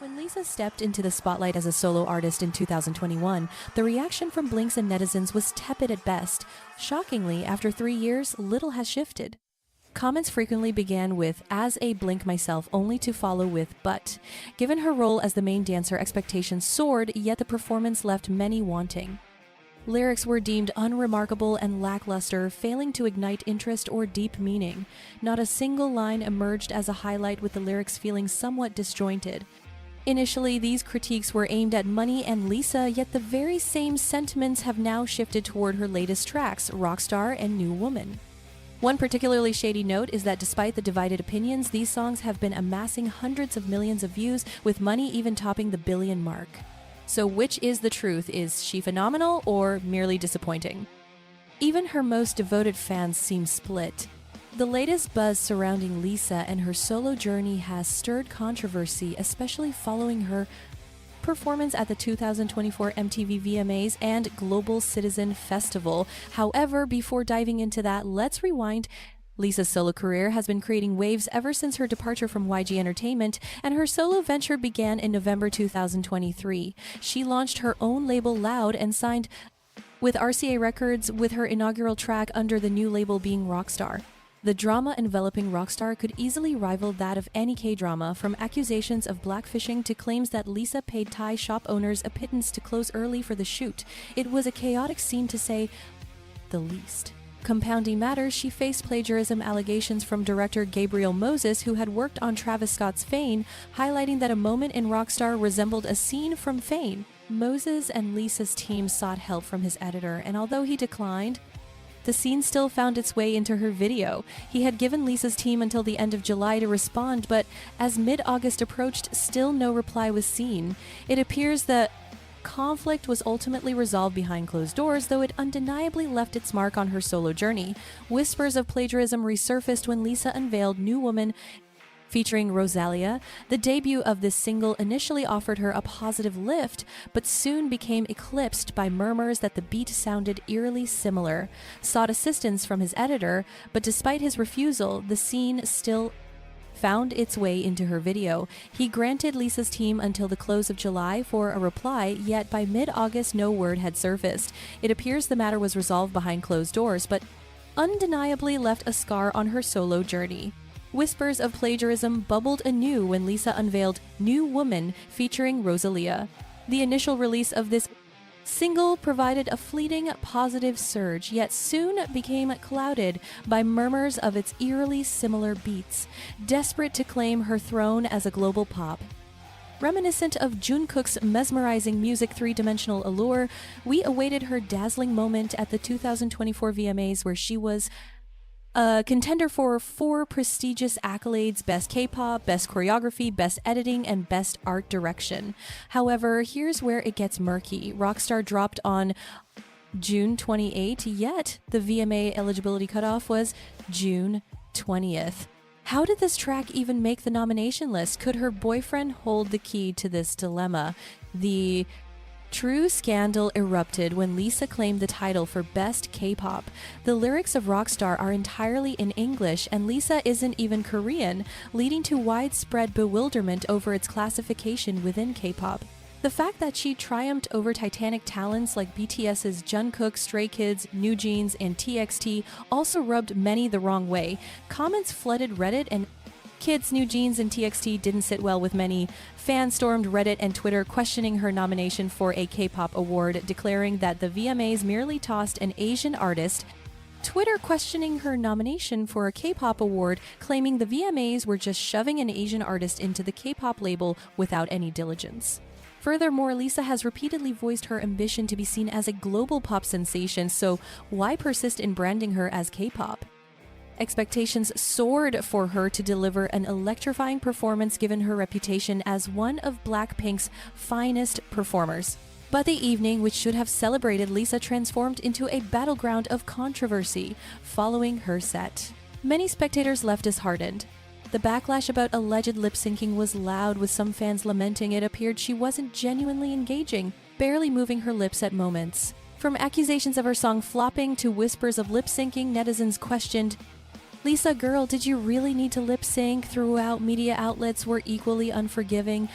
When Lisa stepped into the spotlight as a solo artist in 2021, the reaction from Blinks and netizens was tepid at best. Shockingly, after 3 years, little has shifted. Comments frequently began with, "as a Blink myself," only to follow with, "but." Given her role as the main dancer, expectations soared, yet the performance left many wanting. Lyrics were deemed unremarkable and lackluster, failing to ignite interest or deep meaning. Not a single line emerged as a highlight, with the lyrics feeling somewhat disjointed. Initially, these critiques were aimed at Money and Lisa, yet the very same sentiments have now shifted toward her latest tracks, Rockstar and New Woman. One particularly shady note is that despite the divided opinions, these songs have been amassing hundreds of millions of views, with Money even topping the billion mark. So which is the truth? Is she phenomenal or merely disappointing? Even her most devoted fans seem split. The latest buzz surrounding Lisa and her solo journey has stirred controversy, especially following her performance at the 2024 MTV VMAs and Global Citizen Festival. However, before diving into that, let's rewind. Lisa's solo career has been creating waves ever since her departure from YG Entertainment, and her solo venture began in November 2023. She launched her own label Loud and signed with RCA Records, with her inaugural track under the new label being Rockstar. The drama enveloping Rockstar could easily rival that of any K-drama, from accusations of blackfishing to claims that Lisa paid Thai shop owners a pittance to close early for the shoot. It was a chaotic scene, to say the least. Compounding matters, she faced plagiarism allegations from director Gabriel Moses, who had worked on Travis Scott's Fame, highlighting that a moment in Rockstar resembled a scene from Fame. Moses and Lisa's team sought help from his editor, and although he declined, the scene still found its way into her video. He had given Lisa's team until the end of July to respond, but as mid-August approached, still no reply was seen. It appears the conflict was ultimately resolved behind closed doors, though it undeniably left its mark on her solo journey. Whispers of plagiarism resurfaced when Lisa unveiled New Woman, featuring Rosalia. The debut of this single initially offered her a positive lift, but soon became eclipsed by murmurs that the beat sounded eerily similar. Sought assistance from his editor, but despite his refusal, the scene still found its way into her video. He granted Lisa's team until the close of July for a reply, yet by mid-August no word had surfaced. It appears the matter was resolved behind closed doors, but undeniably left a scar on her solo journey. Whispers of plagiarism bubbled anew when Lisa unveiled New Woman featuring Rosalia. The initial release of this single provided a fleeting positive surge, yet soon became clouded by murmurs of its eerily similar beats. Desperate to claim her throne as a global pop, reminiscent of Jungkook's mesmerizing music three-dimensional allure, we awaited her dazzling moment at the 2024 VMAs, where she was a contender for 4 prestigious accolades: Best K-pop, Best Choreography, Best Editing, and Best Art Direction. However, here's where it gets murky. Rockstar dropped on June 28, yet the VMA eligibility cutoff was June 20th. How did this track even make the nomination list? Could her boyfriend hold the key to this dilemma? The true scandal erupted when Lisa claimed the title for Best K-pop. The lyrics of Rockstar are entirely in English, and Lisa isn't even Korean, leading to widespread bewilderment over its classification within K-pop. The fact that she triumphed over Titanic talents like BTS's Jungkook, Stray Kids, New Jeans, and TXT also rubbed many the wrong way. Comments flooded Reddit, and Kids, New Jeans, and TXT didn't sit well with many. Fans stormed Reddit and Twitter questioning her nomination for a K-pop award, declaring that the VMAs merely tossed an Asian artist. Twitter questioning her nomination for a K-pop award, claiming the VMAs were just shoving an Asian artist into the K-pop label without any diligence. Furthermore, Lisa has repeatedly voiced her ambition to be seen as a global pop sensation, so why persist in branding her as K-pop? Expectations soared for her to deliver an electrifying performance, given her reputation as one of Blackpink's finest performers. But the evening, which should have celebrated Lisa, transformed into a battleground of controversy following her set. Many spectators left disheartened. The backlash about alleged lip-syncing was loud, with some fans lamenting it appeared she wasn't genuinely engaging, barely moving her lips at moments. From accusations of her song flopping to whispers of lip-syncing, netizens questioned, "Lisa girl, did you really need to lip-sync?" Throughout, media outlets were equally unforgiving.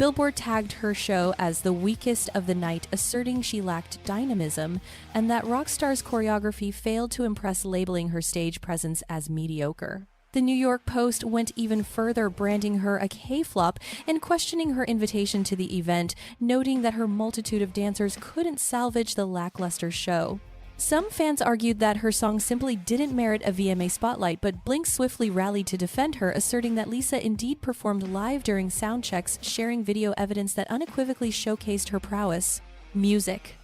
Billboard tagged her show as the weakest of the night, asserting she lacked dynamism and that Rockstar's choreography failed to impress, labeling her stage presence as mediocre. The New York Post went even further, branding her a K-flop and questioning her invitation to the event, noting that her multitude of dancers couldn't salvage the lackluster show. Some fans argued that her song simply didn't merit a VMA spotlight, but Blink swiftly rallied to defend her, asserting that Lisa indeed performed live during sound checks, sharing video evidence that unequivocally showcased her prowess. Music.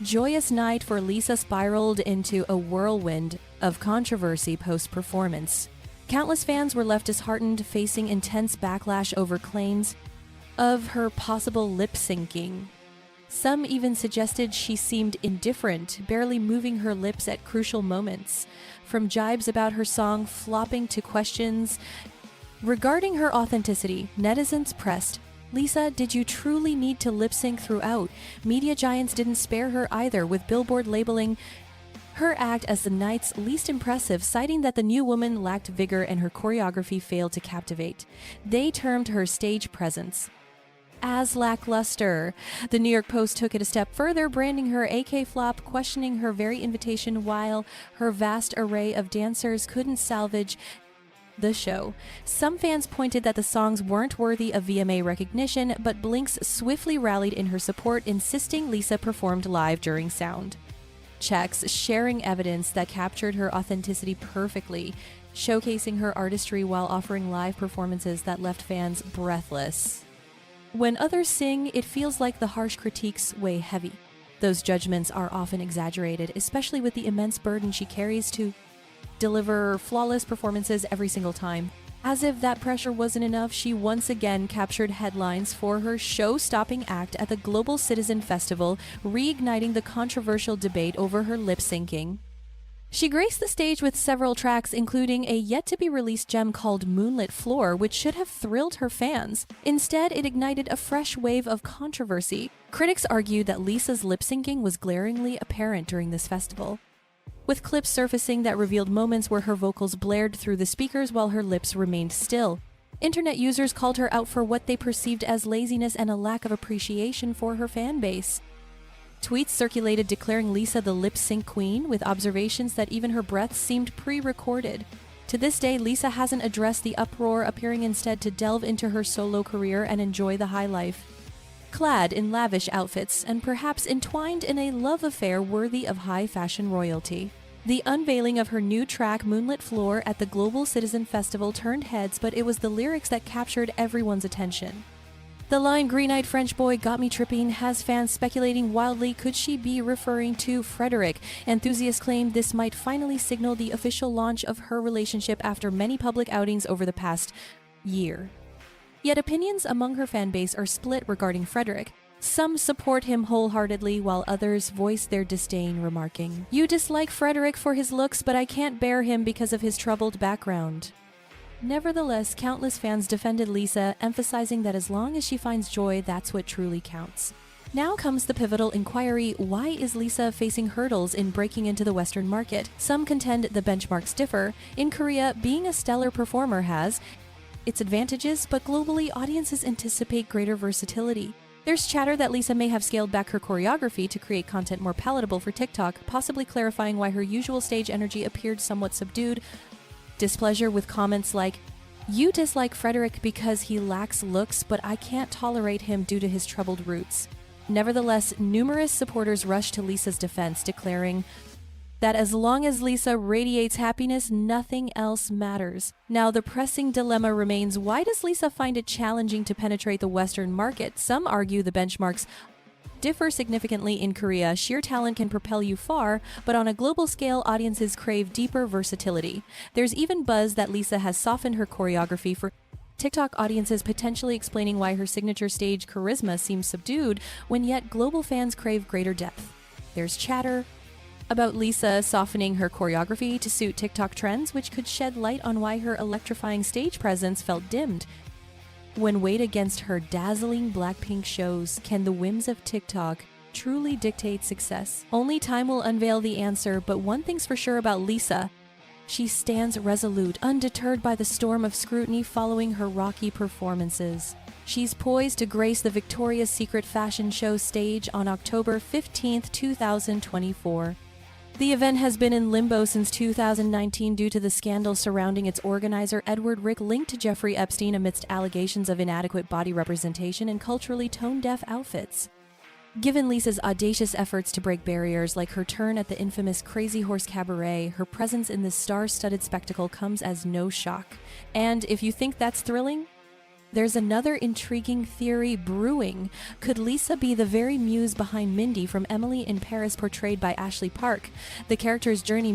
Joyous night for Lisa spiraled into a whirlwind of controversy post-performance. Countless fans were left disheartened, facing intense backlash over claims of her possible lip-syncing. Some even suggested she seemed indifferent, barely moving her lips at crucial moments. From jibes about her song flopping to questions regarding her authenticity, netizens pressed, "Lisa, did you truly need to lip-sync throughout?" Media giants didn't spare her either, with Billboard labeling her act as the night's least impressive, citing that the new woman lacked vigor and her choreography failed to captivate. They termed her stage presence as lackluster. The New York Post took it a step further, branding her a K-flop, questioning her very invitation, while her vast array of dancers couldn't salvage the show. Some fans pointed that the songs weren't worthy of VMA recognition, but Blinks swiftly rallied in her support, insisting Lisa performed live during sound checks, sharing evidence that captured her authenticity perfectly, showcasing her artistry while offering live performances that left fans breathless. When others sing, it feels like the harsh critiques weigh heavy. Those judgments are often exaggerated, especially with the immense burden she carries to deliver flawless performances every single time. As if that pressure wasn't enough, she once again captured headlines for her show-stopping act at the Global Citizen Festival, reigniting the controversial debate over her lip-syncing. She graced the stage with several tracks, including a yet-to-be-released gem called Moonlit Floor, which should have thrilled her fans. Instead, it ignited a fresh wave of controversy. Critics argued that Lisa's lip-syncing was glaringly apparent during this festival, with clips surfacing that revealed moments where her vocals blared through the speakers while her lips remained still. Internet users called her out for what they perceived as laziness and a lack of appreciation for her fan base. Tweets circulated declaring Lisa the lip-sync queen, with observations that even her breaths seemed pre-recorded. To this day, Lisa hasn't addressed the uproar, appearing instead to delve into her solo career and enjoy the high life. Clad in lavish outfits and perhaps entwined in a love affair worthy of high fashion royalty. The unveiling of her new track, Moonlit Floor, at the Global Citizen Festival turned heads, but it was the lyrics that captured everyone's attention. The line "Green-eyed French boy got me tripping" has fans speculating wildly, could she be referring to Frederick? Enthusiasts claim this might finally signal the official launch of her relationship after many public outings over the past year. Yet opinions among her fan base are split regarding Frederick. Some support him wholeheartedly, while others voice their disdain, remarking, "You dislike Frederick for his looks, but I can't bear him because of his troubled background." Nevertheless, countless fans defended Lisa, emphasizing that as long as she finds joy, that's what truly counts. Now comes the pivotal inquiry: why is Lisa facing hurdles in breaking into the Western market? Some contend the benchmarks differ. In Korea, being a stellar performer has its advantages, but globally, audiences anticipate greater versatility. There's chatter that Lisa may have scaled back her choreography to create content more palatable for TikTok, possibly clarifying why her usual stage energy appeared somewhat subdued. Displeasure with comments like, "You dislike Frederick because he lacks looks, but I can't tolerate him due to his troubled roots." Nevertheless, numerous supporters rushed to Lisa's defense, declaring that as long as Lisa radiates happiness, nothing else matters. Now, the pressing dilemma remains: why does Lisa find it challenging to penetrate the Western market? Some argue the benchmarks differ significantly. In Korea, sheer talent can propel you far, but on a global scale, audiences crave deeper versatility. There's even buzz that Lisa has softened her choreography for TikTok audiences, potentially explaining why her signature stage charisma seems subdued, when yet global fans crave greater depth. There's chatter about Lisa softening her choreography to suit TikTok trends, which could shed light on why her electrifying stage presence felt dimmed. When weighed against her dazzling Blackpink shows, can the whims of TikTok truly dictate success? Only time will unveil the answer, but one thing's for sure about Lisa: she stands resolute, undeterred by the storm of scrutiny following her rocky performances. She's poised to grace the Victoria's Secret fashion show stage on October 15, 2024. The event has been in limbo since 2019 due to the scandal surrounding its organizer Edward Rick linked to Jeffrey Epstein amidst allegations of inadequate body representation and culturally tone-deaf outfits. Given Lisa's audacious efforts to break barriers, like her turn at the infamous Crazy Horse Cabaret, her presence in this star-studded spectacle comes as no shock. And if you think that's thrilling, there's another intriguing theory brewing. Could Lisa be the very muse behind Mindy from Emily in Paris, portrayed by Ashley Park? The character's journey